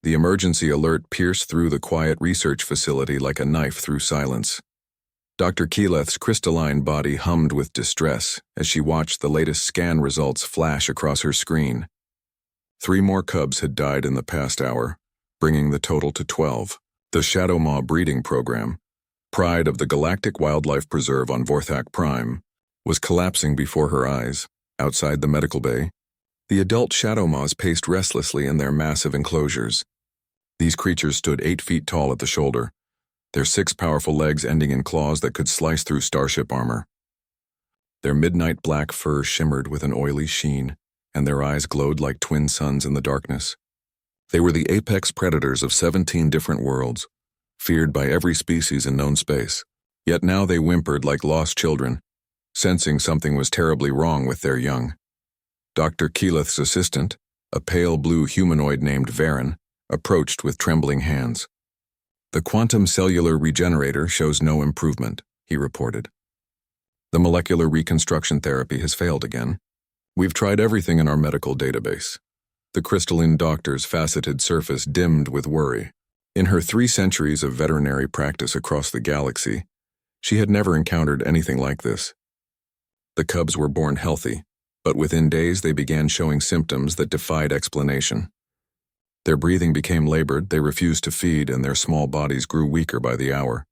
The emergency alert pierced through the quiet research facility like a knife through silence. Dr. Keyleth's crystalline body hummed with distress as she watched the latest scan results flash across her screen. 3 more cubs had died in the past hour, bringing the total to 12. The Shadowmaw breeding program, pride of the Galactic Wildlife Preserve on Vorthak Prime, was collapsing before her eyes. Outside the medical bay, the adult Shadowmaws paced restlessly in their massive enclosures. These creatures stood 8 feet tall at the shoulder, their 6 powerful legs ending in claws that could slice through starship armor. Their midnight black fur shimmered with an oily sheen, and their eyes glowed like twin suns in the darkness. They were the apex predators of 17 different worlds, feared by every species in known space. Yet now they whimpered like lost children, sensing something was terribly wrong with their young. Dr. Keyleth's assistant, a pale blue humanoid named Varen, approached with trembling hands. "The quantum cellular regenerator shows no improvement," he reported. "The molecular reconstruction therapy has failed again. We've tried everything in our medical database." The crystalline doctor's faceted surface dimmed with worry. In her 3 centuries of veterinary practice across the galaxy, she had never encountered anything like this. The cubs were born healthy, but within days they began showing symptoms that defied explanation. Their breathing became labored, they refused to feed, and their small bodies grew weaker by the hour.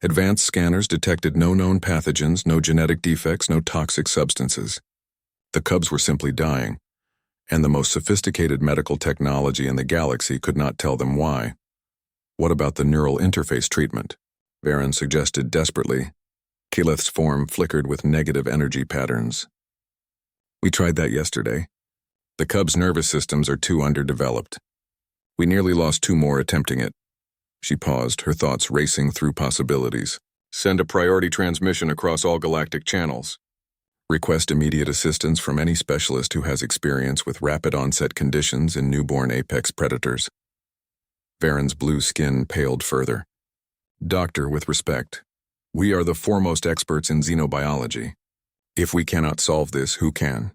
Advanced scanners detected no known pathogens, no genetic defects, no toxic substances. The cubs were simply dying, and the most sophisticated medical technology in the galaxy could not tell them why. "What about the neural interface treatment?" Varen suggested desperately. Keyleth's form flickered with negative energy patterns. "We tried that yesterday. The cubs' nervous systems are too underdeveloped. We nearly lost 2 more attempting it." She paused, her thoughts racing through possibilities. "Send a priority transmission across all galactic channels. Request immediate assistance from any specialist who has experience with rapid onset conditions in newborn apex predators." Varen's blue skin paled further. "Doctor, with respect, we are the foremost experts in xenobiology. If we cannot solve this, who can?"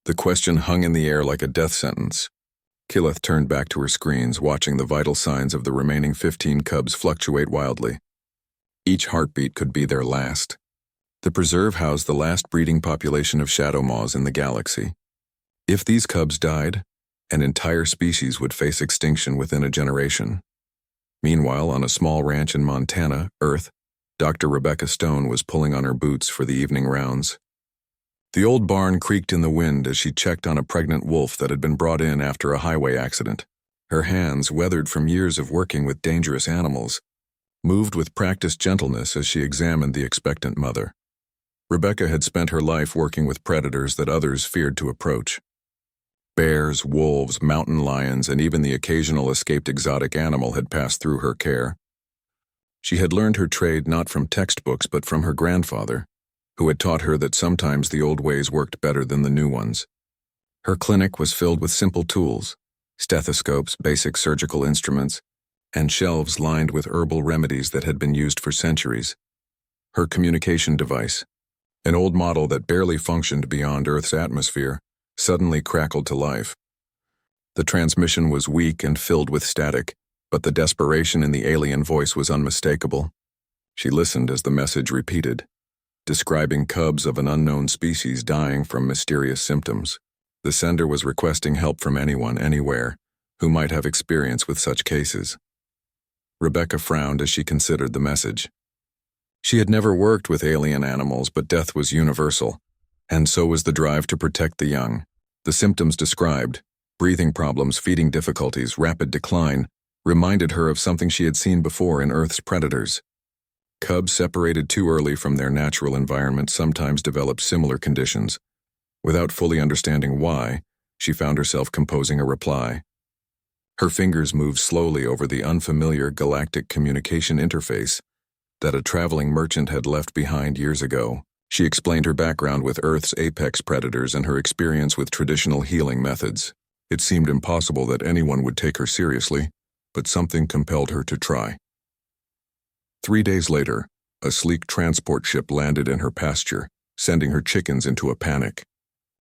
The question hung in the air like a death sentence. Keyleth turned back to her screens, watching the vital signs of the remaining 15 cubs fluctuate wildly. Each heartbeat could be their last. The preserve housed the last breeding population of Shadowmaws in the galaxy. If these cubs died, an entire species would face extinction within a generation. Meanwhile, on a small ranch in Montana, Earth, Dr. Rebecca Stone was pulling on her boots for the evening rounds. The old barn creaked in the wind as she checked on a pregnant wolf that had been brought in after a highway accident. Her hands, weathered from years of working with dangerous animals, moved with practiced gentleness as she examined the expectant mother. Rebecca had spent her life working with predators that others feared to approach. Bears, wolves, mountain lions, and even the occasional escaped exotic animal had passed through her care. She had learned her trade not from textbooks but from her grandfather, who had taught her that sometimes the old ways worked better than the new ones. Her clinic was filled with simple tools, stethoscopes, basic surgical instruments, and shelves lined with herbal remedies that had been used for centuries. Her communication device, an old model that barely functioned beyond Earth's atmosphere, suddenly crackled to life. The transmission was weak and filled with static, but the desperation in the alien voice was unmistakable. She listened as the message repeated, describing cubs of an unknown species dying from mysterious symptoms. The sender was requesting help from anyone, anywhere, who might have experience with such cases. Rebecca frowned as she considered the message. She had never worked with alien animals, but death was universal, and so was the drive to protect the young. The symptoms described, breathing problems, feeding difficulties, rapid decline, reminded her of something she had seen before in Earth's predators. Cubs separated too early from their natural environment sometimes developed similar conditions. Without fully understanding why, she found herself composing a reply. Her fingers moved slowly over the unfamiliar galactic communication interface that a traveling merchant had left behind years ago. She explained her background with Earth's apex predators and her experience with traditional healing methods. It seemed impossible that anyone would take her seriously, but something compelled her to try. 3 days later, a sleek transport ship landed in her pasture, sending her chickens into a panic.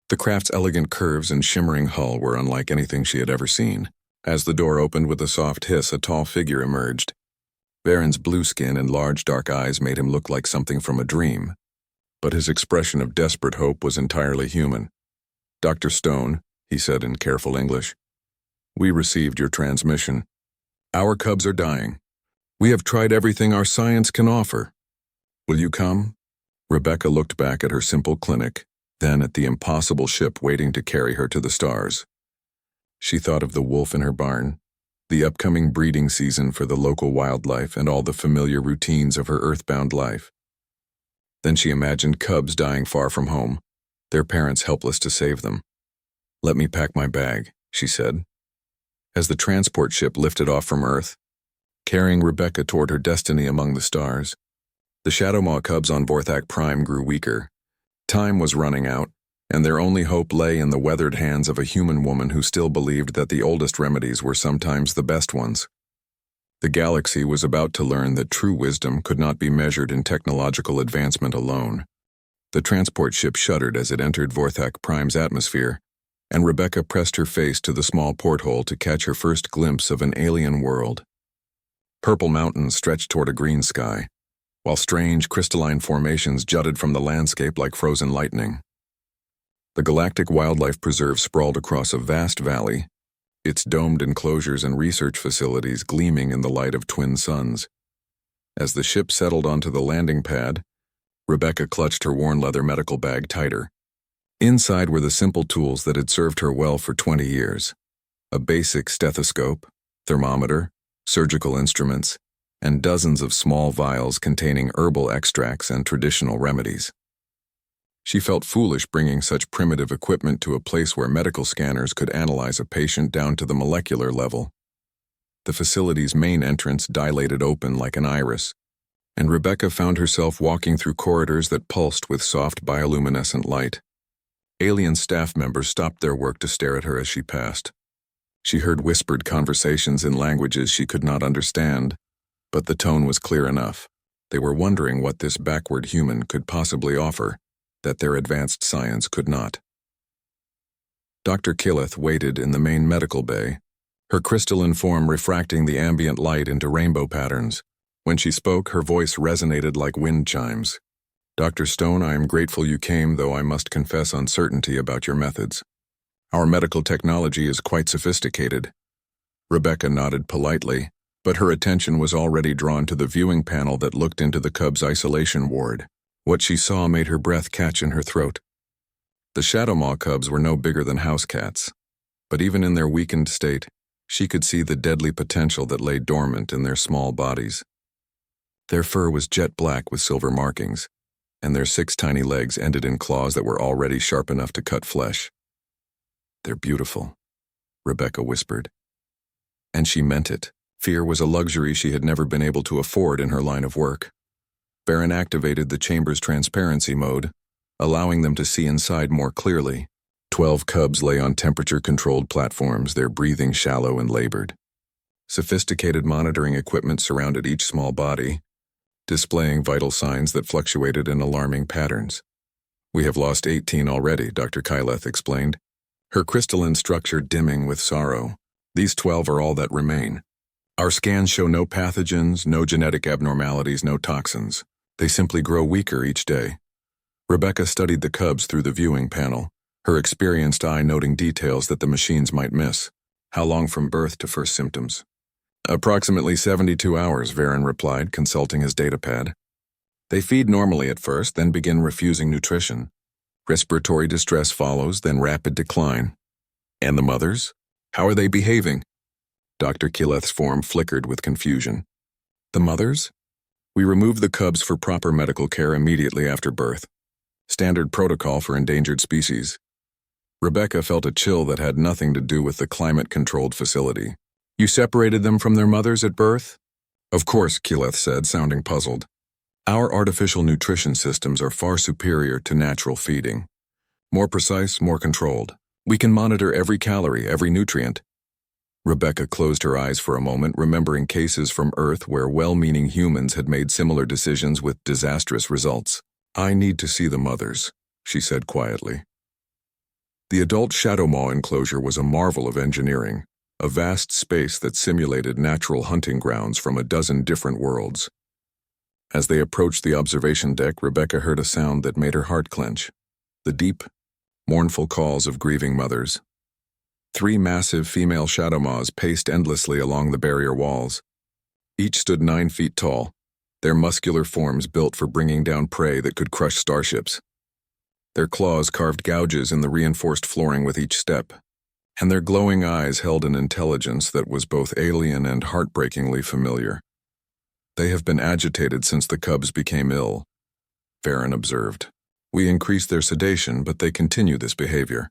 The craft's elegant curves and shimmering hull were unlike anything she had ever seen, As the door opened with a soft hiss, a tall figure emerged. Varen's blue skin and large dark eyes made him look like something from a dream, but his expression of desperate hope was entirely human. "Dr. Stone," he said in careful English, "we received your transmission. Our cubs are dying. We have tried everything our science can offer. Will you come?" Rebecca looked back at her simple clinic, then at the impossible ship waiting to carry her to the stars. She thought of the wolf in her barn, the upcoming breeding season for the local wildlife, and all the familiar routines of her earthbound life. Then she imagined cubs dying far from home, their parents helpless to save them. "Let me pack my bag," she said. As the transport ship lifted off from Earth, carrying Rebecca toward her destiny among the stars, the Shadowmaw cubs on Vorthak Prime grew weaker. Time was running out, and their only hope lay in the weathered hands of a human woman who still believed that the oldest remedies were sometimes the best ones. The galaxy was about to learn that true wisdom could not be measured in technological advancement alone. The transport ship shuddered as it entered Vorthak Prime's atmosphere, and Rebecca pressed her face to the small porthole to catch her first glimpse of an alien world. Purple mountains stretched toward a green sky, while strange crystalline formations jutted from the landscape like frozen lightning. The Galactic Wildlife Preserve sprawled across a vast valley, its domed enclosures and research facilities gleaming in the light of twin suns. As the ship settled onto the landing pad, Rebecca clutched her worn leather medical bag tighter. Inside were the simple tools that had served her well for 20 years. A basic stethoscope, thermometer, surgical instruments, and dozens of small vials containing herbal extracts and traditional remedies. She felt foolish bringing such primitive equipment to a place where medical scanners could analyze a patient down to the molecular level. The facility's main entrance dilated open like an iris, and Rebecca found herself walking through corridors that pulsed with soft bioluminescent light. Alien staff members stopped their work to stare at her as she passed. She heard whispered conversations in languages she could not understand, but the tone was clear enough. They were wondering what this backward human could possibly offer that their advanced science could not. Dr. Killeth waited in the main medical bay, her crystalline form refracting the ambient light into rainbow patterns. When she spoke, her voice resonated like wind chimes. "Dr. Stone, I am grateful you came, though I must confess uncertainty about your methods. Our medical technology is quite sophisticated." Rebecca nodded politely, but her attention was already drawn to the viewing panel that looked into the cub's isolation ward. What she saw made her breath catch in her throat. The Shadowmaw cubs were no bigger than house cats, but even in their weakened state, she could see the deadly potential that lay dormant in their small bodies. Their fur was jet black with silver markings, and their 6 tiny legs ended in claws that were already sharp enough to cut flesh. "They're beautiful," Rebecca whispered. And she meant it. Fear was a luxury she had never been able to afford in her line of work. Varen activated the chamber's transparency mode, allowing them to see inside more clearly. 12 cubs lay on temperature-controlled platforms, their breathing shallow and labored. Sophisticated monitoring equipment surrounded each small body, displaying vital signs that fluctuated in alarming patterns. "We have lost 18 already," Dr. Kyleth explained, her crystalline structure dimming with sorrow. "These 12 are all that remain. Our scans show no pathogens, no genetic abnormalities, no toxins. They simply grow weaker each day." Rebecca studied the cubs through the viewing panel, her experienced eye noting details that the machines might miss. "How long from birth to first symptoms?" "Approximately 72 hours, Varen replied, consulting his datapad. "They feed normally at first, then begin refusing nutrition. Respiratory distress follows, then rapid decline." "And the mothers? How are they behaving?" Dr. Killeth's form flickered with confusion. "The mothers? We remove the cubs for proper medical care immediately after birth. Standard protocol for endangered species." Rebecca felt a chill that had nothing to do with the climate-controlled facility. "You separated them from their mothers at birth?" "Of course," Killeth said, sounding puzzled. "Our artificial nutrition systems are far superior to natural feeding. More precise, more controlled. We can monitor every calorie, every nutrient." Rebecca closed her eyes for a moment, remembering cases from Earth where well-meaning humans had made similar decisions with disastrous results. "I need to see the mothers," she said quietly. The adult Shadowmaw enclosure was a marvel of engineering. a vast space that simulated natural hunting grounds from a dozen different worlds. As they approached the observation deck, Rebecca heard a sound that made her heart clench. The deep, mournful calls of grieving mothers. 3 massive female shadow maws paced endlessly along the barrier walls. Each stood 9 feet tall, their muscular forms built for bringing down prey that could crush starships. Their claws carved gouges in the reinforced flooring with each step, and their glowing eyes held an intelligence that was both alien and heartbreakingly familiar. They have been agitated since the cubs became ill, Farron observed. We increased their sedation, but they continue this behavior.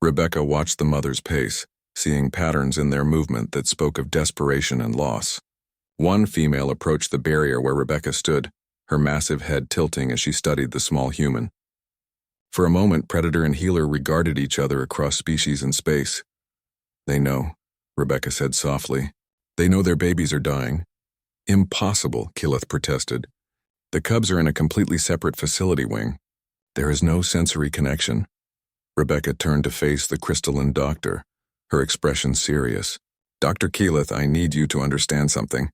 Rebecca watched the mother's pace, seeing patterns in their movement that spoke of desperation and loss. One female approached the barrier where Rebecca stood, her massive head tilting as she studied the small human. For a moment, predator and healer regarded each other across species and space. They know, Rebecca said softly. They know their babies are dying. Impossible, Killeth protested. The cubs are in a completely separate facility wing. There is no sensory connection. Rebecca turned to face the crystalline doctor, her expression serious. Dr. Keyleth, I need you to understand something.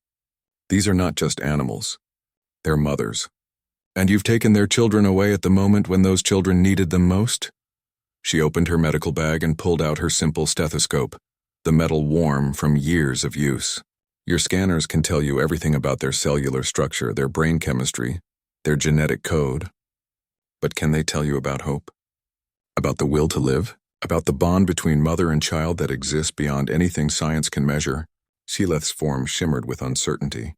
These are not just animals. They're mothers. And you've taken their children away at the moment when those children needed them most? She opened her medical bag and pulled out her simple stethoscope, the metal warm from years of use. Your scanners can tell you everything about their cellular structure, their brain chemistry, their genetic code. But can they tell you about hope? About the will to live? About the bond between mother and child that exists beyond anything science can measure? Keyleth's form shimmered with uncertainty.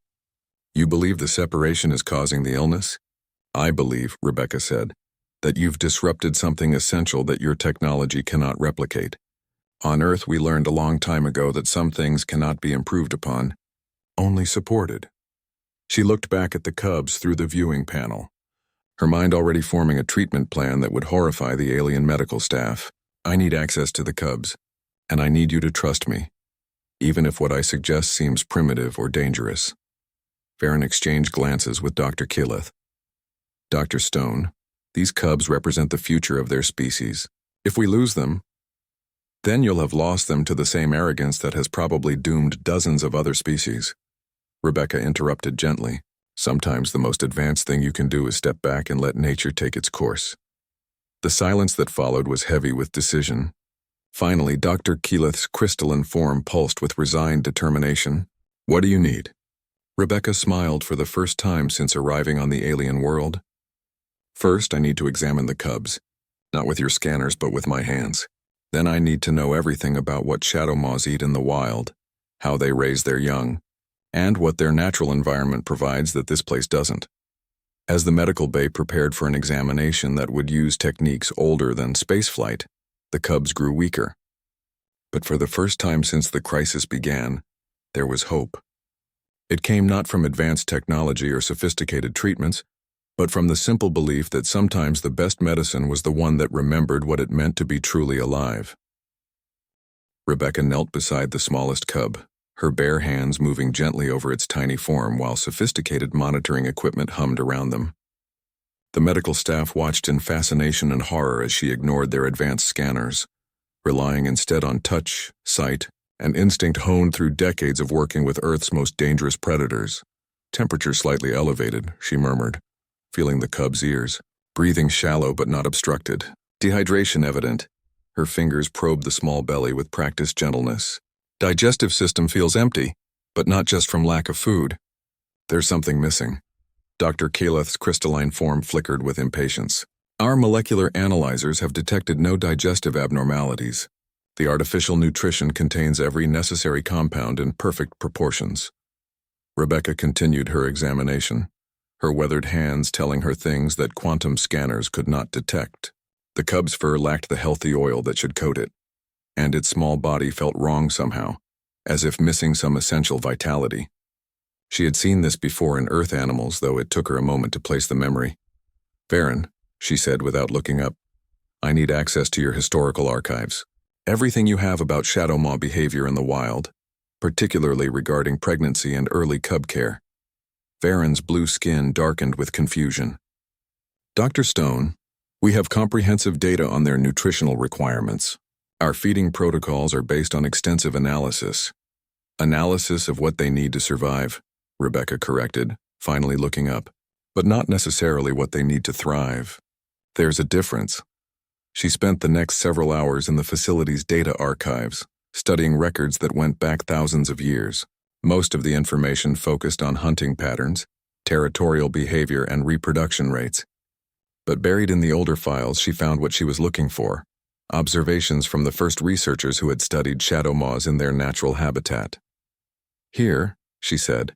You believe the separation is causing the illness? I believe, Rebecca said, that you've disrupted something essential that your technology cannot replicate. On Earth, we learned a long time ago that some things cannot be improved upon, only supported. She looked back at the cubs through the viewing panel, her mind already forming a treatment plan that would horrify the alien medical staff. I need access to the cubs, and I need you to trust me, even if what I suggest seems primitive or dangerous. Farron exchanged glances with Dr. Keyleth. Dr. Stone, these cubs represent the future of their species. If we lose them, then you'll have lost them to the same arrogance that has probably doomed dozens of other species. Rebecca interrupted gently. Sometimes the most advanced thing you can do is step back and let nature take its course. The silence that followed was heavy with decision. Finally, Dr. Keyleth's crystalline form pulsed with resigned determination. What do you need? Rebecca smiled for the first time since arriving on the alien world. First, I need to examine the cubs, not with your scanners, but with my hands. Then I need to know everything about what shadow maws eat in the wild, how they raise their young, and what their natural environment provides that this place doesn't. As the medical bay prepared for an examination that would use techniques older than spaceflight, the cubs grew weaker. But for the first time since the crisis began, there was hope. It came not from advanced technology or sophisticated treatments, but from the simple belief that sometimes the best medicine was the one that remembered what it meant to be truly alive. Rebecca knelt beside the smallest cub, her bare hands moving gently over its tiny form while sophisticated monitoring equipment hummed around them. The medical staff watched in fascination and horror as she ignored their advanced scanners, relying instead on touch, sight, and instinct honed through decades of working with Earth's most dangerous predators. Temperature slightly elevated, she murmured, feeling the cub's ears, breathing shallow but not obstructed. Dehydration evident. Her fingers probed the small belly with practiced gentleness. Digestive system feels empty, but not just from lack of food. There's something missing. Dr. Keyleth's crystalline form flickered with impatience. Our molecular analyzers have detected no digestive abnormalities. The artificial nutrition contains every necessary compound in perfect proportions. Rebecca continued her examination, her weathered hands telling her things that quantum scanners could not detect. The cub's fur lacked the healthy oil that should coat it, and its small body felt wrong somehow, as if missing some essential vitality. She had seen this before in Earth animals, though it took her a moment to place the memory. Farron, she said without looking up, I need access to your historical archives. Everything you have about shadow maw behavior in the wild, particularly regarding pregnancy and early cub care. Farron's blue skin darkened with confusion. Dr. Stone, we have comprehensive data on their nutritional requirements. Our feeding protocols are based on extensive analysis. Analysis of what they need to survive, Rebecca corrected, finally looking up. But not necessarily what they need to thrive. There's a difference. She spent the next several hours in the facility's data archives, studying records that went back thousands of years. Most of the information focused on hunting patterns, territorial behavior, and reproduction rates. But buried in the older files, she found what she was looking for: observations from the first researchers who had studied shadow moths in their natural habitat. Here, she said,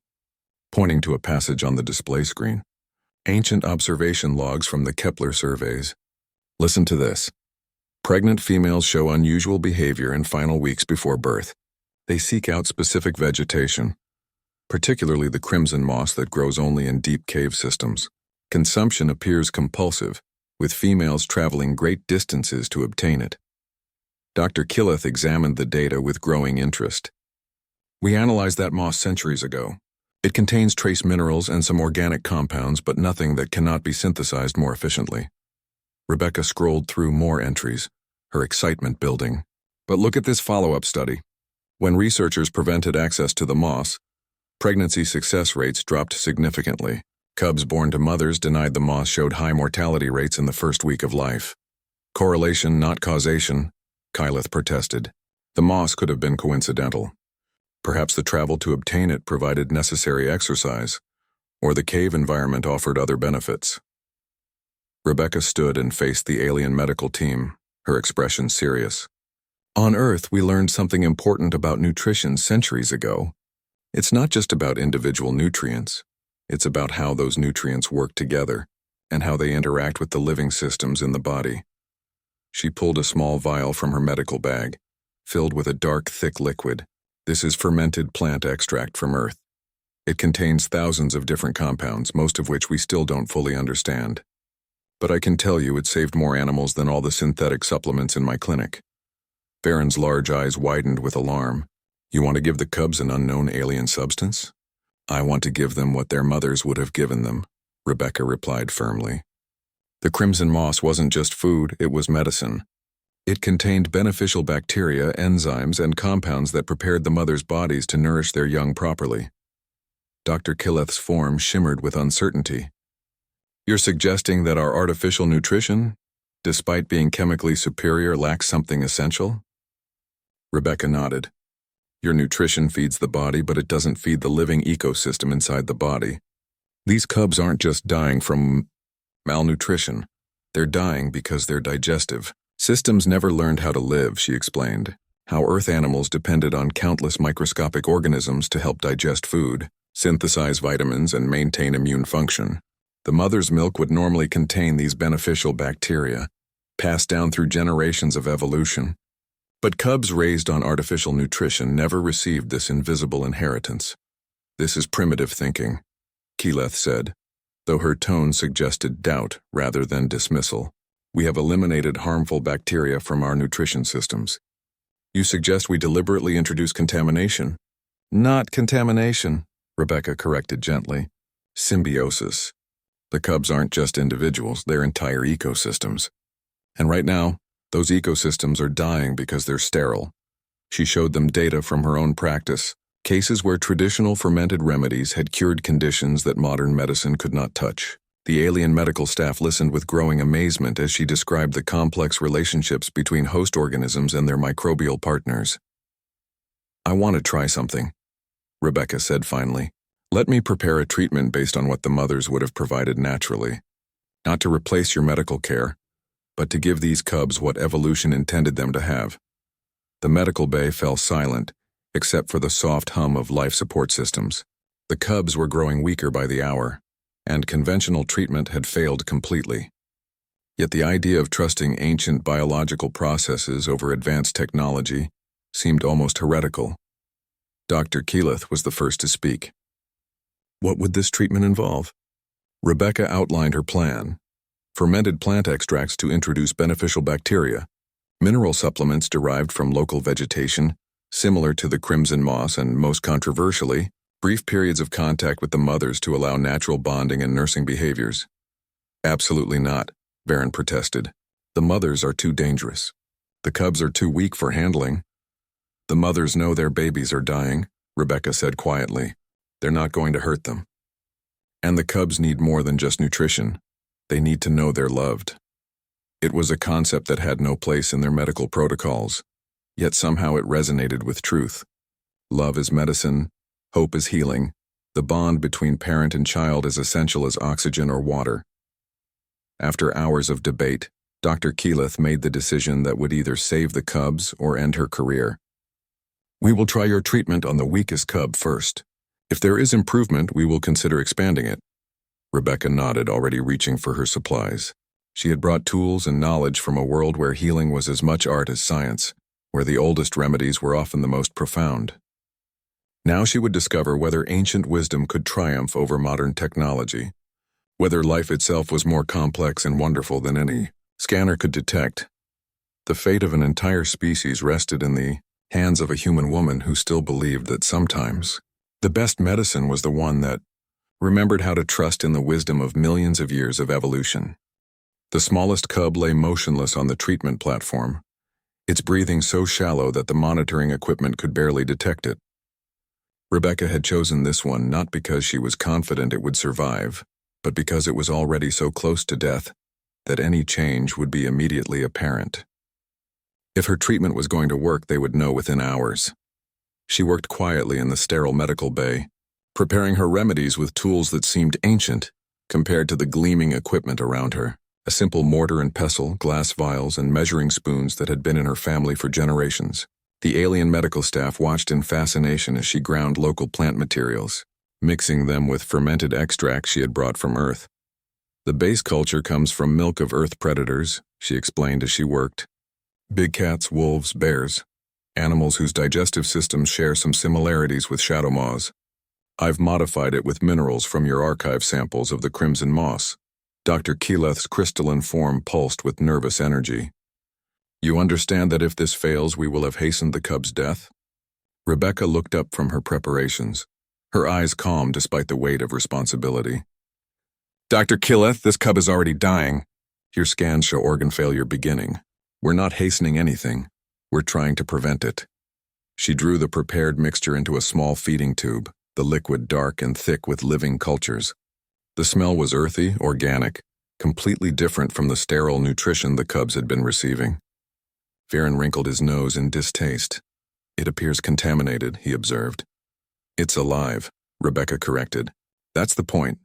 pointing to a passage on the display screen. Ancient observation logs from the Kepler surveys. Listen to this. Pregnant females show unusual behavior in final weeks before birth. They seek out specific vegetation, particularly the crimson moss that grows only in deep cave systems. Consumption appears compulsive, with females traveling great distances to obtain it. Dr. Killeth examined the data with growing interest. We analyzed that moss centuries ago. It contains trace minerals and some organic compounds, but nothing that cannot be synthesized more efficiently. Rebecca scrolled through more entries, her excitement building. But look at this follow-up study. When researchers prevented access to the moss, pregnancy success rates dropped significantly. Cubs born to mothers denied the moss showed high mortality rates in the first week of life. Correlation, not causation, Kyleth protested. The moss could have been coincidental. Perhaps the travel to obtain it provided necessary exercise, or the cave environment offered other benefits. Rebecca stood and faced the alien medical team, her expression serious. On Earth, we learned something important about nutrition centuries ago. It's not just about individual nutrients. It's about how those nutrients work together and how they interact with the living systems in the body. She pulled a small vial from her medical bag, filled with a dark, thick liquid. This is fermented plant extract from Earth. It contains thousands of different compounds, most of which we still don't fully understand. But I can tell you it saved more animals than all the synthetic supplements in my clinic. Varen's large eyes widened with alarm. You want to give the cubs an unknown alien substance? I want to give them what their mothers would have given them, Rebecca replied firmly. The crimson moss wasn't just food, it was medicine. It contained beneficial bacteria, enzymes, and compounds that prepared the mothers' bodies to nourish their young properly. Dr. Killeth's form shimmered with uncertainty. You're suggesting that our artificial nutrition, despite being chemically superior, lacks something essential? Rebecca nodded. Your nutrition feeds the body, but it doesn't feed the living ecosystem inside the body. These cubs aren't just dying from malnutrition. They're dying because their digestive systems never learned how to live, she explained. How Earth animals depended on countless microscopic organisms to help digest food, synthesize vitamins, and maintain immune function. The mother's milk would normally contain these beneficial bacteria, passed down through generations of evolution. But cubs raised on artificial nutrition never received this invisible inheritance. This is primitive thinking, Killeth said, though her tone suggested doubt rather than dismissal. We have eliminated harmful bacteria from our nutrition systems. You suggest we deliberately introduce contamination? Not contamination, Rebecca corrected gently. Symbiosis. The cubs aren't just individuals, they're entire ecosystems. And right now, those ecosystems are dying because they're sterile. She showed them data from her own practice, cases where traditional fermented remedies had cured conditions that modern medicine could not touch. The alien medical staff listened with growing amazement as she described the complex relationships between host organisms and their microbial partners. I want to try something, Rebecca said finally. Let me prepare a treatment based on what the mothers would have provided naturally. Not to replace your medical care, but to give these cubs what evolution intended them to have. The medical bay fell silent, except for the soft hum of life support systems. The cubs were growing weaker by the hour, and conventional treatment had failed completely. Yet the idea of trusting ancient biological processes over advanced technology seemed almost heretical. Dr. Killeth was the first to speak. What would this treatment involve? Rebecca outlined her plan. Fermented plant extracts to introduce beneficial bacteria, mineral supplements derived from local vegetation, similar to the crimson moss, and most controversially, brief periods of contact with the mothers to allow natural bonding and nursing behaviors. Absolutely not, Varen protested. The mothers are too dangerous. The cubs are too weak for handling. The mothers know their babies are dying, Rebecca said quietly. They're not going to hurt them. And the cubs need more than just nutrition. They need to know they're loved. It was a concept that had no place in their medical protocols, yet somehow it resonated with truth. Love is medicine, hope is healing. The bond between parent and child is essential as oxygen or water. After hours of debate, Dr. Keyleth made the decision that would either save the cubs or end her career. We will try your treatment on the weakest cub first. If there is improvement, we will consider expanding it. Rebecca nodded, already reaching for her supplies. She had brought tools and knowledge from a world where healing was as much art as science, where the oldest remedies were often the most profound. Now she would discover whether ancient wisdom could triumph over modern technology, whether life itself was more complex and wonderful than any scanner could detect. The fate of an entire species rested in the hands of a human woman who still believed that sometimes the best medicine was the one that remembered how to trust in the wisdom of millions of years of evolution. The smallest cub lay motionless on the treatment platform, its breathing so shallow that the monitoring equipment could barely detect it. Rebecca had chosen this one not because she was confident it would survive, but because it was already so close to death that any change would be immediately apparent. If her treatment was going to work, they would know within hours. She worked quietly in the sterile medical bay, preparing her remedies with tools that seemed ancient compared to the gleaming equipment around her. A simple mortar and pestle, glass vials, and measuring spoons that had been in her family for generations. The alien medical staff watched in fascination as she ground local plant materials, mixing them with fermented extracts she had brought from Earth. The base culture comes from milk of Earth predators, she explained as she worked. Big cats, wolves, bears, animals whose digestive systems share some similarities with shadow moths. I've modified it with minerals from your archive samples of the crimson moss. Dr. Keyleth's crystalline form pulsed with nervous energy. You understand that if this fails, we will have hastened the cub's death? Rebecca looked up from her preparations, her eyes calm despite the weight of responsibility. Dr. Keyleth, this cub is already dying. Your scans show organ failure beginning. We're not hastening anything. We're trying to prevent it. She drew the prepared mixture into a small feeding tube, the liquid dark and thick with living cultures. The smell was earthy, organic, completely different from the sterile nutrition the cubs had been receiving. Varen wrinkled his nose in distaste. It appears contaminated, he observed. It's alive, Rebecca corrected. That's the point.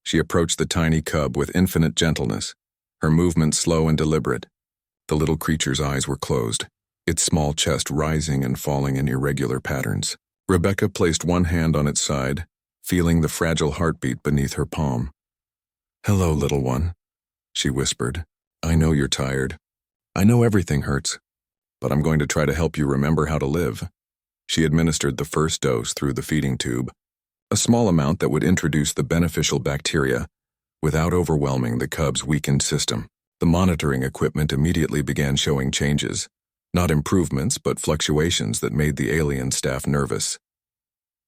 She approached the tiny cub with infinite gentleness, her movements slow and deliberate. The little creature's eyes were closed, its small chest rising and falling in irregular patterns. Rebecca placed one hand on its side, feeling the fragile heartbeat beneath her palm. Hello, little one, she whispered. I know you're tired. I know everything hurts, but I'm going to try to help you remember how to live. She administered the first dose through the feeding tube, a small amount that would introduce the beneficial bacteria without overwhelming the cub's weakened system. The monitoring equipment immediately began showing changes, not improvements but fluctuations that made the alien staff nervous.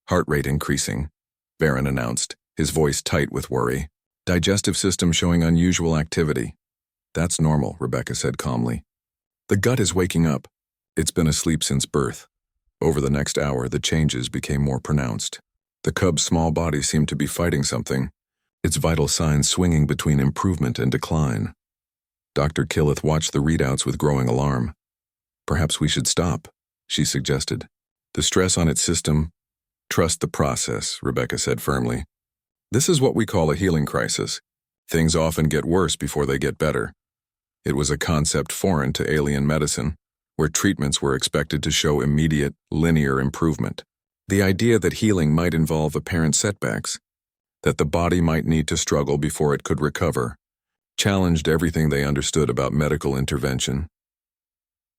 Heart rate increasing, Varen announced, his voice tight with worry. Digestive system showing unusual activity. That's normal, Rebecca said calmly. The gut is waking up. It's been asleep since birth. Over the next hour, the changes became more pronounced. The cub's small body seemed to be fighting something, its vital signs swinging between improvement and decline. Dr. Keyleth watched the readouts with growing alarm. Perhaps we should stop, she suggested. The stress on its system. Trust the process, Rebecca said firmly. This is what we call a healing crisis. Things often get worse before they get better. It was a concept foreign to alien medicine, where treatments were expected to show immediate, linear improvement. The idea that healing might involve apparent setbacks, that the body might need to struggle before it could recover, challenged everything they understood about medical intervention.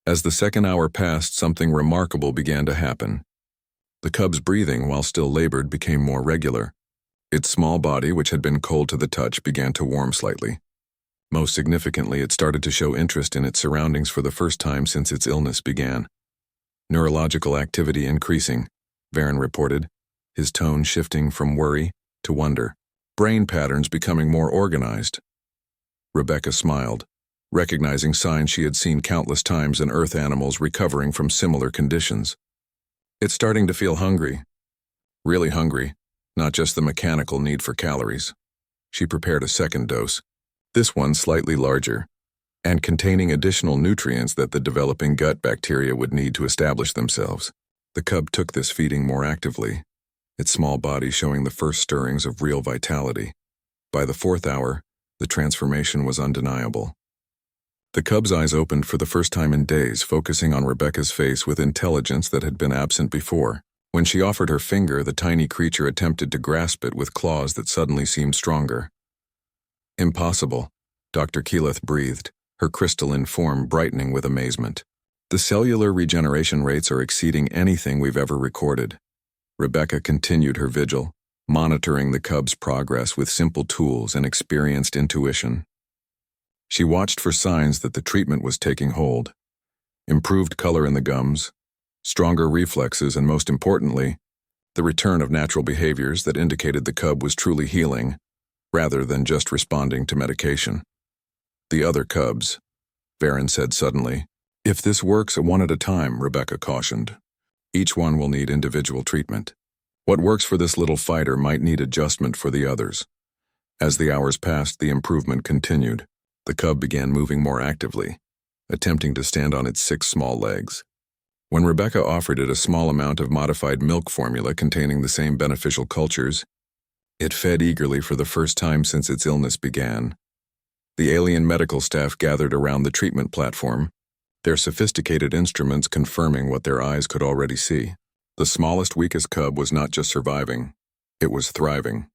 As the second hour passed, something remarkable began to happen. The cub's breathing, while still labored, became more regular. Its small body, which had been cold to the touch, began to warm slightly. Most significantly, it started to show interest in its surroundings for the first time since its illness began. Neurological activity increasing, Varen reported, his tone shifting from worry to wonder. Brain patterns becoming more organized. Rebecca smiled, recognizing signs she had seen countless times in Earth animals recovering from similar conditions. It's starting to feel hungry. Really hungry, not just the mechanical need for calories. She prepared a second dose, this one slightly larger, and containing additional nutrients that the developing gut bacteria would need to establish themselves. The cub took this feeding more actively, its small body showing the first stirrings of real vitality. By the 4th hour, the transformation was undeniable. The cub's eyes opened for the first time in days, focusing on Rebecca's face with intelligence that had been absent before. When she offered her finger, the tiny creature attempted to grasp it with claws that suddenly seemed stronger. Impossible, Dr. Keyleth breathed, her crystalline form brightening with amazement. The cellular regeneration rates are exceeding anything we've ever recorded. Rebecca continued her vigil, monitoring the cub's progress with simple tools and experienced intuition. She watched for signs that the treatment was taking hold. Improved color in the gums, stronger reflexes, and most importantly, the return of natural behaviors that indicated the cub was truly healing, rather than just responding to medication. The other cubs, Varen said suddenly. If this works one at a time, Rebecca cautioned. Each one will need individual treatment. What works for this little fighter might need adjustment for the others. As the hours passed, the improvement continued. The cub began moving more actively, attempting to stand on its 6 small legs. When Rebecca offered it a small amount of modified milk formula containing the same beneficial cultures, it fed eagerly for the first time since its illness began. The alien medical staff gathered around the treatment platform, their sophisticated instruments confirming what their eyes could already see. The smallest, weakest cub was not just surviving, it was thriving.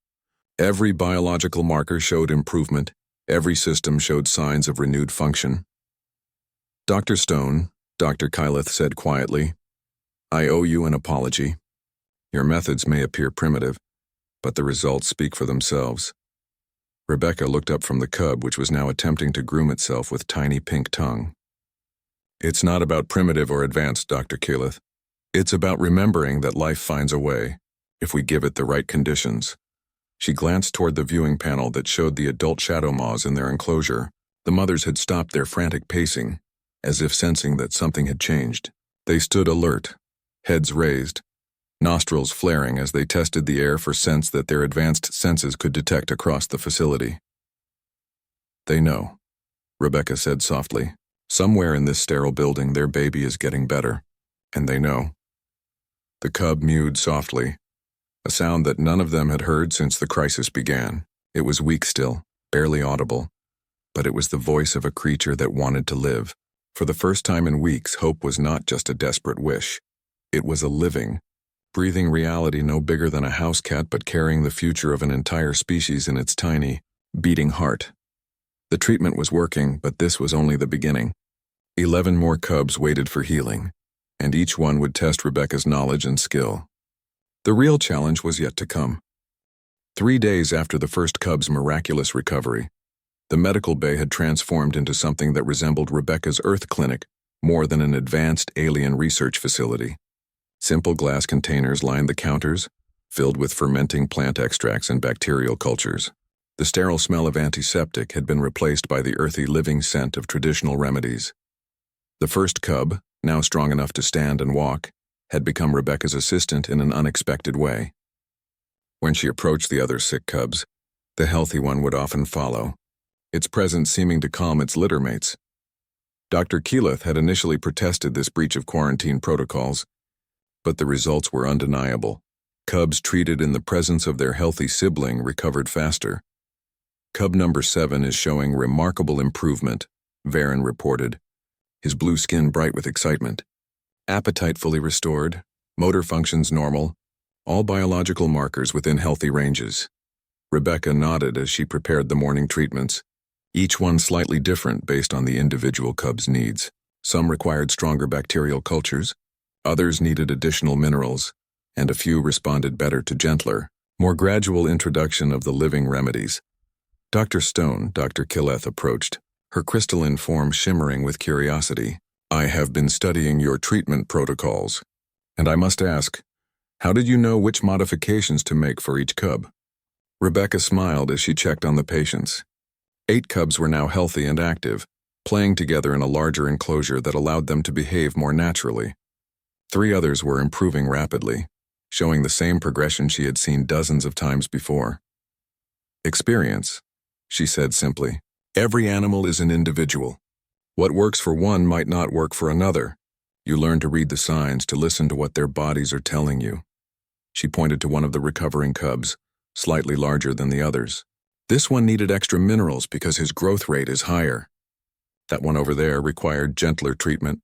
Every biological marker showed improvement, every system showed signs of renewed function. Dr. Stone, Dr. Keyleth said quietly, I owe you an apology. Your methods may appear primitive, but the results speak for themselves. Rebecca looked up from the cub, which was now attempting to groom itself with tiny pink tongue. It's not about primitive or advanced, Dr. Keyleth. It's about remembering that life finds a way, if we give it the right conditions. She glanced toward the viewing panel that showed the adult shadow moths in their enclosure. The mothers had stopped their frantic pacing, as if sensing that something had changed. They stood alert, heads raised, nostrils flaring as they tested the air for scents that their advanced senses could detect across the facility. They know, Rebecca said softly. Somewhere in this sterile building, their baby is getting better, and they know. The cub mewed softly, a sound that none of them had heard since the crisis began. It was weak still, barely audible, but it was the voice of a creature that wanted to live. For the first time in weeks, hope was not just a desperate wish. It was a living, breathing reality no bigger than a house cat but carrying the future of an entire species in its tiny, beating heart. The treatment was working, but this was only the beginning. 11 more cubs waited for healing, and each one would test Rebecca's knowledge and skill. The real challenge was yet to come. 3 days after the first cub's miraculous recovery, the medical bay had transformed into something that resembled Rebecca's Earth clinic more than an advanced alien research facility. Simple glass containers lined the counters, filled with fermenting plant extracts and bacterial cultures. The sterile smell of antiseptic had been replaced by the earthy living scent of traditional remedies. The first cub, now strong enough to stand and walk, had become Rebecca's assistant in an unexpected way. When she approached the other sick cubs, the healthy one would often follow, its presence seeming to calm its littermates. Dr. Keyleth had initially protested this breach of quarantine protocols, but the results were undeniable. Cubs treated in the presence of their healthy sibling recovered faster. Cub number 7 is showing remarkable improvement, Varen reported, his blue skin bright with excitement. Appetite fully restored, motor functions normal, all biological markers within healthy ranges. Rebecca nodded as she prepared the morning treatments, each one slightly different based on the individual cub's needs. Some required stronger bacterial cultures, others needed additional minerals, and a few responded better to gentler, more gradual introduction of the living remedies. Dr. Stone, Dr. Keyleth approached, her crystalline form shimmering with curiosity. I have been studying your treatment protocols, and I must ask, how did you know which modifications to make for each cub? Rebecca smiled as she checked on the patients. 8 cubs were now healthy and active, playing together in a larger enclosure that allowed them to behave more naturally. 3 others were improving rapidly, showing the same progression she had seen dozens of times before. Experience, she said simply. Every animal is an individual. What works for one might not work for another. You learn to read the signs, to listen to what their bodies are telling you. She pointed to one of the recovering cubs, slightly larger than the others. This one needed extra minerals because his growth rate is higher. That one over there required gentler treatment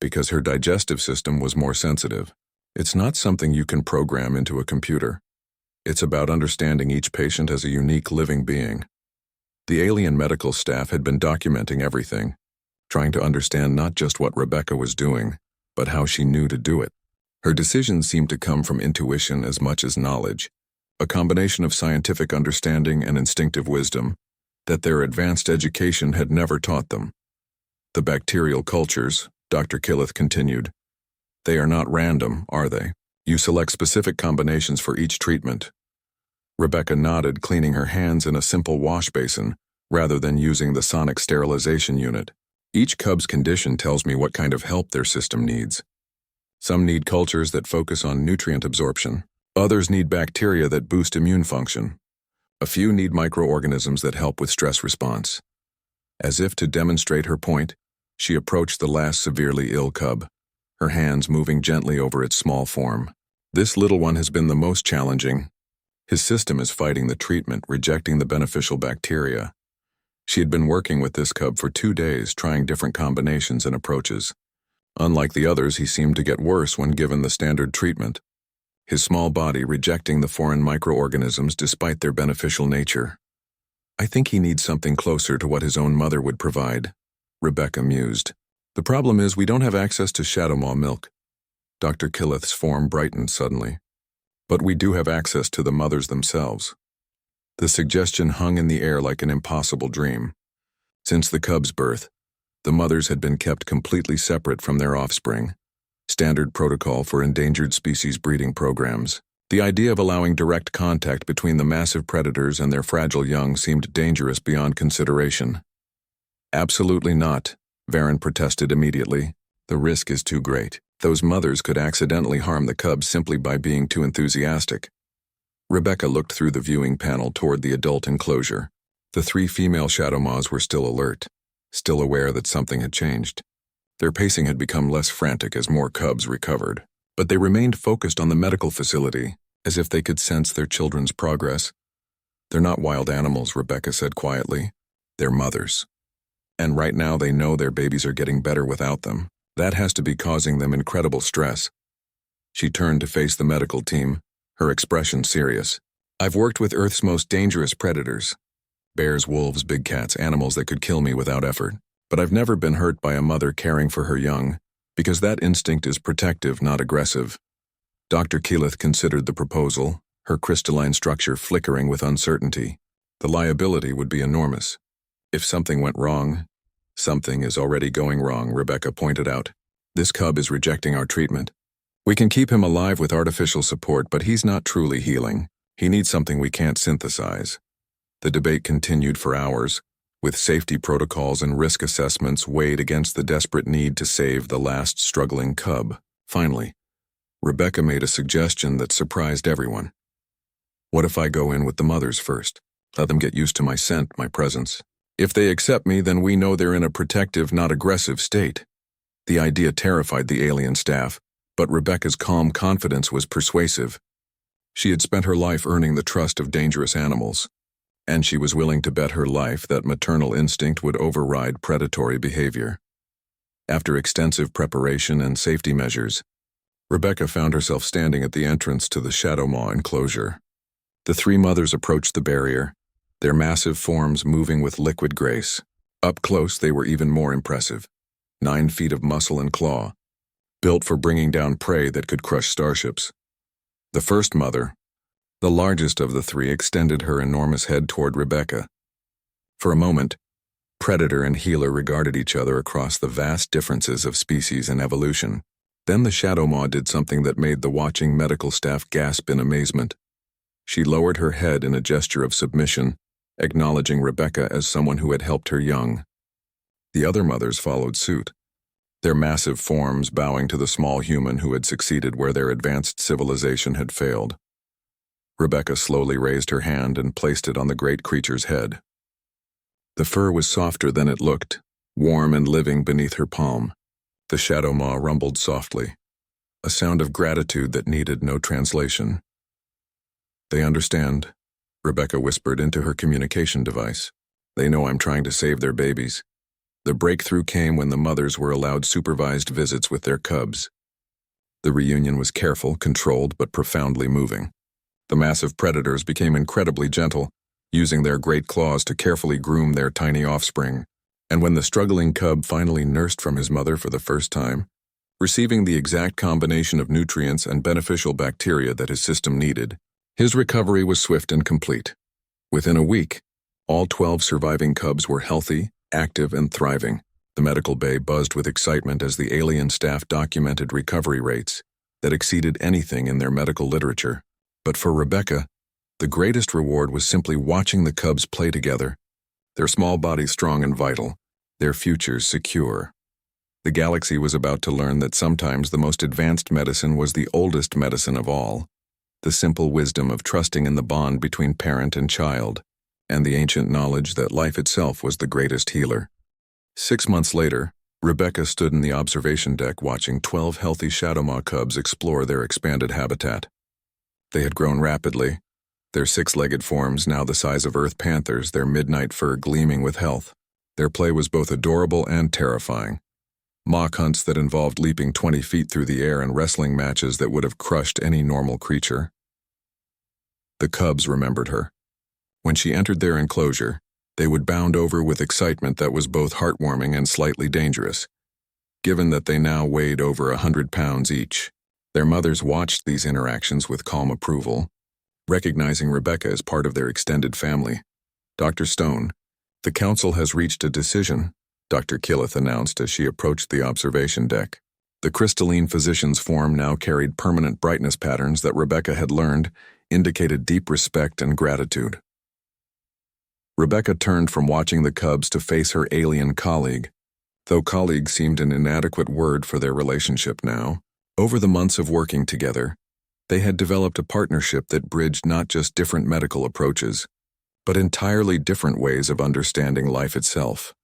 because her digestive system was more sensitive. It's not something you can program into a computer. It's about understanding each patient as a unique living being. The alien medical staff had been documenting everything, trying to understand not just what Rebecca was doing, but how she knew to do it. Her decisions seemed to come from intuition as much as knowledge, a combination of scientific understanding and instinctive wisdom that their advanced education had never taught them. The bacterial cultures, Dr. Killeth continued, they are not random, are they? You select specific combinations for each treatment. Rebecca nodded, cleaning her hands in a simple wash basin, rather than using the sonic sterilization unit. Each cub's condition tells me what kind of help their system needs. Some need cultures that focus on nutrient absorption. Others need bacteria that boost immune function. A few need microorganisms that help with stress response. As if to demonstrate her point, she approached the last severely ill cub, her hands moving gently over its small form. This little one has been the most challenging. His system is fighting the treatment, rejecting the beneficial bacteria. She had been working with this cub for 2 days, trying different combinations and approaches. Unlike the others, he seemed to get worse when given the standard treatment, his small body rejecting the foreign microorganisms despite their beneficial nature. I think he needs something closer to what his own mother would provide, Rebecca mused. The problem is we don't have access to Shadowmaw milk. Dr. Killeth's form brightened suddenly. But we do have access to the mothers themselves. The suggestion hung in the air like an impossible dream. Since the cub's birth, the mothers had been kept completely separate from their offspring. Standard protocol for endangered species breeding programs. The idea of allowing direct contact between the massive predators and their fragile young seemed dangerous beyond consideration. Absolutely not, Varen protested immediately. The risk is too great. Those mothers could accidentally harm the cubs simply by being too enthusiastic. Rebecca looked through the viewing panel toward the adult enclosure. The 3 female Shadowmaws were still alert, still aware that something had changed. Their pacing had become less frantic as more cubs recovered, but they remained focused on the medical facility, as if they could sense their children's progress. They're not wild animals, Rebecca said quietly. They're mothers. And right now they know their babies are getting better without them. That has to be causing them incredible stress. She turned to face the medical team, her expression serious. I've worked with Earth's most dangerous predators. Bears, wolves, big cats, animals that could kill me without effort. But I've never been hurt by a mother caring for her young, because that instinct is protective, not aggressive. Dr. Killeth considered the proposal, her crystalline structure flickering with uncertainty. The liability would be enormous. If something went wrong, something is already going wrong, Rebecca pointed out. This cub is rejecting our treatment. We can keep him alive with artificial support, but he's not truly healing. He needs something we can't synthesize. The debate continued for hours, with safety protocols and risk assessments weighed against the desperate need to save the last struggling cub. Finally, Rebecca made a suggestion that surprised everyone. What if I go in with the mothers first? Let them get used to my scent, my presence. If they accept me, then we know they're in a protective, not aggressive state. The idea terrified the alien staff, but Rebecca's calm confidence was persuasive. She had spent her life earning the trust of dangerous animals, and she was willing to bet her life that maternal instinct would override predatory behavior. After extensive preparation and safety measures, Rebecca found herself standing at the entrance to the Shadowmaw enclosure. The 3 mothers approached the barrier, their massive forms moving with liquid grace. Up close, they were even more impressive. 9 feet of muscle and claw, built for bringing down prey that could crush starships. The first mother, the largest of the 3, extended her enormous head toward Rebecca. For a moment, predator and healer regarded each other across the vast differences of species and evolution. Then the Shadowmaw did something that made the watching medical staff gasp in amazement. She lowered her head in a gesture of submission, acknowledging Rebecca as someone who had helped her young. The other mothers followed suit, their massive forms bowing to the small human who had succeeded where their advanced civilization had failed. Rebecca slowly raised her hand and placed it on the great creature's head. The fur was softer than it looked, warm and living beneath her palm. The shadow maw rumbled softly, a sound of gratitude that needed no translation. "They understand," Rebecca whispered into her communication device. "They know I'm trying to save their babies." The breakthrough came when the mothers were allowed supervised visits with their cubs. The reunion was careful, controlled, but profoundly moving. The massive predators became incredibly gentle, using their great claws to carefully groom their tiny offspring. And when the struggling cub finally nursed from his mother for the first time, receiving the exact combination of nutrients and beneficial bacteria that his system needed, his recovery was swift and complete. Within a week, all 12 surviving cubs were healthy, active, and thriving. The medical bay buzzed with excitement as the alien staff documented recovery rates that exceeded anything in their medical literature. But for Rebecca, the greatest reward was simply watching the cubs play together, their small bodies strong and vital, their futures secure. The galaxy was about to learn that sometimes the most advanced medicine was the oldest medicine of all, the simple wisdom of trusting in the bond between parent and child, and the ancient knowledge that life itself was the greatest healer. 6 months later, Rebecca stood in the observation deck watching 12 healthy shadowmaw cubs explore their expanded habitat. They had grown rapidly, their 6-legged forms now the size of earth panthers, their midnight fur gleaming with health. Their play was both adorable and terrifying. Mock hunts that involved leaping 20 feet through the air and wrestling matches that would have crushed any normal creature. The cubs remembered her. When she entered their enclosure, they would bound over with excitement that was both heartwarming and slightly dangerous, given that they now weighed over 100 pounds each. Their mothers watched these interactions with calm approval, recognizing Rebecca as part of their extended family. "Dr. Stone, the council has reached a decision," Dr. Keyleth announced as she approached the observation deck. The crystalline physician's form now carried permanent brightness patterns that Rebecca had learned indicated deep respect and gratitude. Rebecca turned from watching the cubs to face her alien colleague, though colleague seemed an inadequate word for their relationship now. Over the months of working together, they had developed a partnership that bridged not just different medical approaches, but entirely different ways of understanding life itself.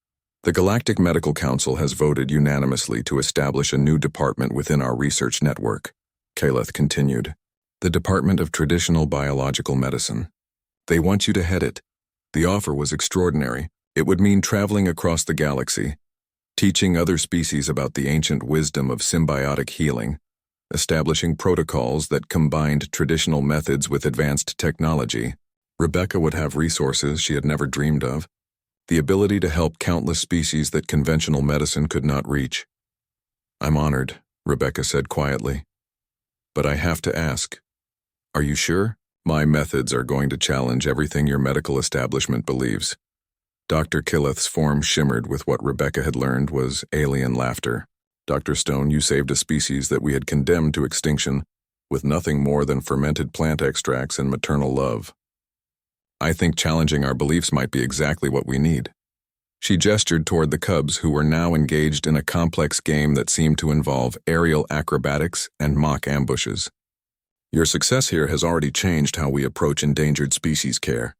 The Galactic Medical Council has voted unanimously to establish a new department within our research network, Keyleth continued. The Department of Traditional Biological Medicine. They want you to head it. The offer was extraordinary. It would mean traveling across the galaxy, teaching other species about the ancient wisdom of symbiotic healing, establishing protocols that combined traditional methods with advanced technology. Rebecca would have resources she had never dreamed of, the ability to help countless species that conventional medicine could not reach. "I'm honored," Rebecca said quietly. "But I have to ask, are you sure? My methods are going to challenge everything your medical establishment believes." Dr. Keyleth's form shimmered with what Rebecca had learned was alien laughter. "Dr. Stone, you saved a species that we had condemned to extinction with nothing more than fermented plant extracts and maternal love. I think challenging our beliefs might be exactly what we need." She gestured toward the cubs who were now engaged in a complex game that seemed to involve aerial acrobatics and mock ambushes. "Your success here has already changed how we approach endangered species care.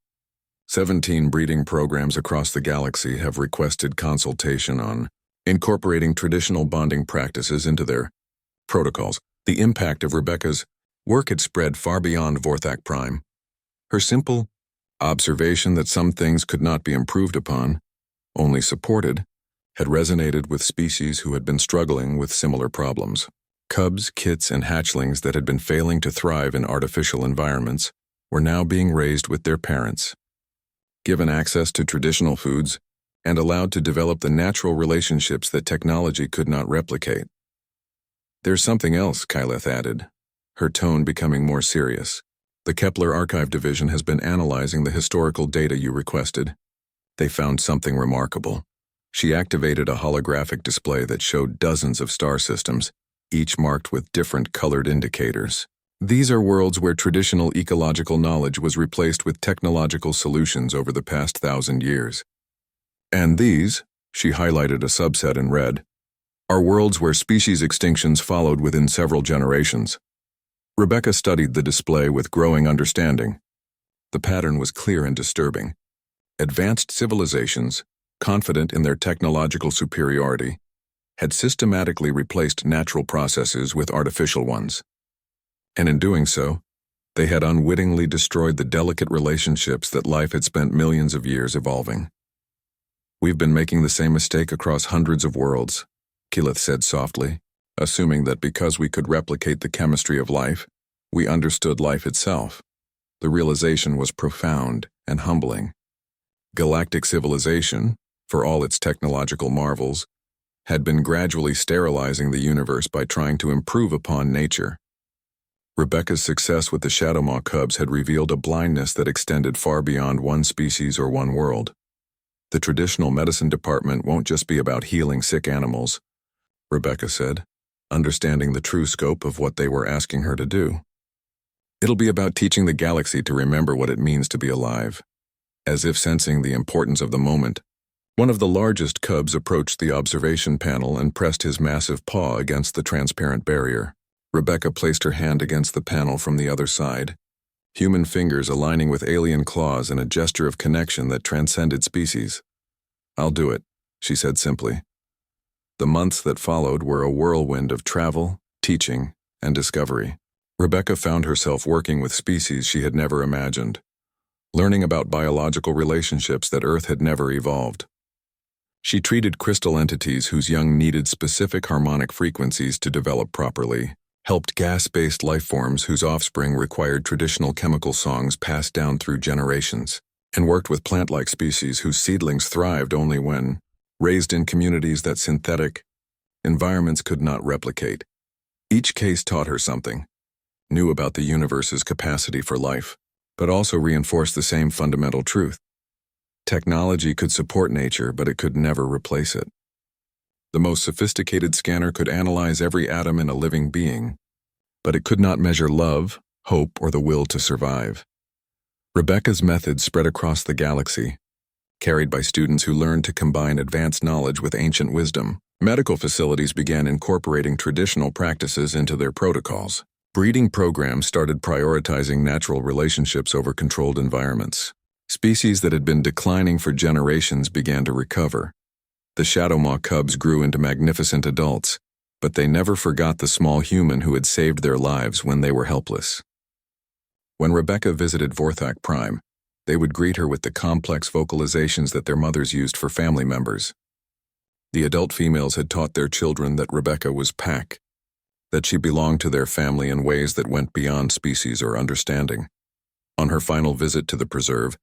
17 breeding programs across the galaxy have requested consultation on incorporating traditional bonding practices into their protocols." The impact of Rebecca's work had spread far beyond Vorthak Prime. Her simple observation that some things could not be improved upon, only supported, had resonated with species who had been struggling with similar problems. Cubs, kits, and hatchlings that had been failing to thrive in artificial environments were now being raised with their parents, given access to traditional foods, and allowed to develop the natural relationships that technology could not replicate. "There's something else," Keyleth added, her tone becoming more serious. "The Kepler Archive Division has been analyzing the historical data you requested. They found something remarkable." She activated a holographic display that showed dozens of star systems, each marked with different colored indicators. "These are worlds where traditional ecological knowledge was replaced with technological solutions over the past 1,000 years. And these," She highlighted a subset in red, are worlds where species extinctions followed within several generations. Rebecca studied the display with growing understanding. The pattern was clear and disturbing. Advanced civilizations, confident in their technological superiority, had systematically replaced natural processes with artificial ones. And in doing so, they had unwittingly destroyed the delicate relationships that life had spent millions of years evolving. We've been making the same mistake across hundreds of worlds, Keyleth said softly, assuming that because we could replicate the chemistry of life, we understood life itself. The realization was profound and humbling. Galactic civilization, for all its technological marvels, had been gradually sterilizing the universe by trying to improve upon nature. Rebecca's success with the Shadowmaw cubs had revealed a blindness that extended far beyond one species or one world. The traditional medicine department won't just be about healing sick animals, Rebecca said, understanding the true scope of what they were asking her to do. It'll be about teaching the galaxy to remember what it means to be alive. As if sensing the importance of the moment, one of the largest cubs approached the observation panel and pressed his massive paw against the transparent barrier. Rebecca placed her hand against the panel from the other side, human fingers aligning with alien claws in a gesture of connection that transcended species. "I'll do it," she said simply. The months that followed were a whirlwind of travel, teaching, and discovery. Rebecca found herself working with species she had never imagined, learning about biological relationships that Earth had never evolved. She treated crystal entities whose young needed specific harmonic frequencies to develop properly, helped gas-based lifeforms whose offspring required traditional chemical songs passed down through generations, and worked with plant-like species whose seedlings thrived only when raised in communities that synthetic environments could not replicate. Each case taught her something, knew about the universe's capacity for life, but also reinforced the same fundamental truth. Technology could support nature, but it could never replace it. The most sophisticated scanner could analyze every atom in a living being, but it could not measure love, hope, or the will to survive. Rebecca's method spread across the galaxy, carried by students who learned to combine advanced knowledge with ancient wisdom. Medical facilities began incorporating traditional practices into their protocols. Breeding programs started prioritizing natural relationships over controlled environments. Species that had been declining for generations began to recover. The Shadowmaw cubs grew into magnificent adults, but they never forgot the small human who had saved their lives when they were helpless. When Rebecca visited Vorthak Prime, they would greet her with the complex vocalizations that their mothers used for family members. The adult females had taught their children that Rebecca was Pack, that she belonged to their family in ways that went beyond species or understanding. On her final visit to the preserve,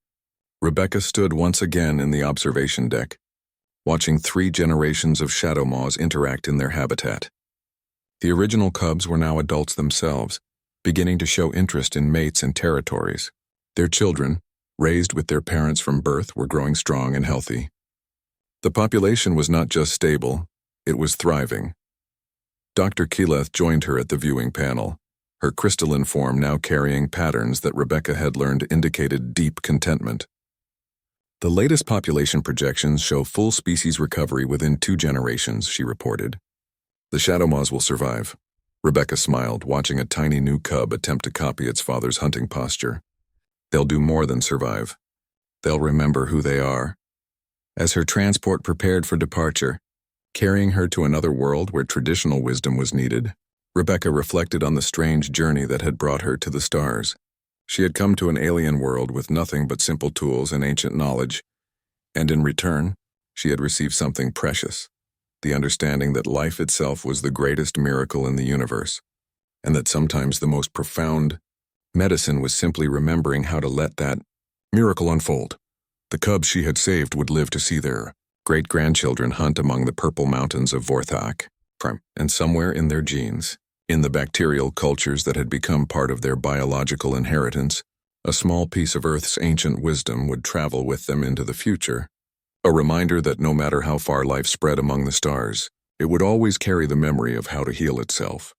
Rebecca stood once again in the observation deck, watching 3 generations of Shadowmaws interact in their habitat. The original cubs were now adults themselves, beginning to show interest in mates and territories. Their children, raised with their parents from birth, were growing strong and healthy. The population was not just stable, it was thriving. Dr. Keyleth joined her at the viewing panel, her crystalline form now carrying patterns that Rebecca had learned indicated deep contentment. The latest population projections show full species recovery within 2 generations, she reported. The Shadowmaws will survive. Rebecca smiled, watching a tiny new cub attempt to copy its father's hunting posture. They'll do more than survive. They'll remember who they are. As her transport prepared for departure, carrying her to another world where traditional wisdom was needed, Rebecca reflected on the strange journey that had brought her to the stars. She had come to an alien world with nothing but simple tools and ancient knowledge, and in return, she had received something precious, the understanding that life itself was the greatest miracle in the universe, and that sometimes the most profound medicine was simply remembering how to let that miracle unfold. The cubs she had saved would live to see their great-grandchildren hunt among the purple mountains of Vorthak, and somewhere in their genes, in the bacterial cultures that had become part of their biological inheritance, a small piece of Earth's ancient wisdom would travel with them into the future, a reminder that no matter how far life spread among the stars, it would always carry the memory of how to heal itself.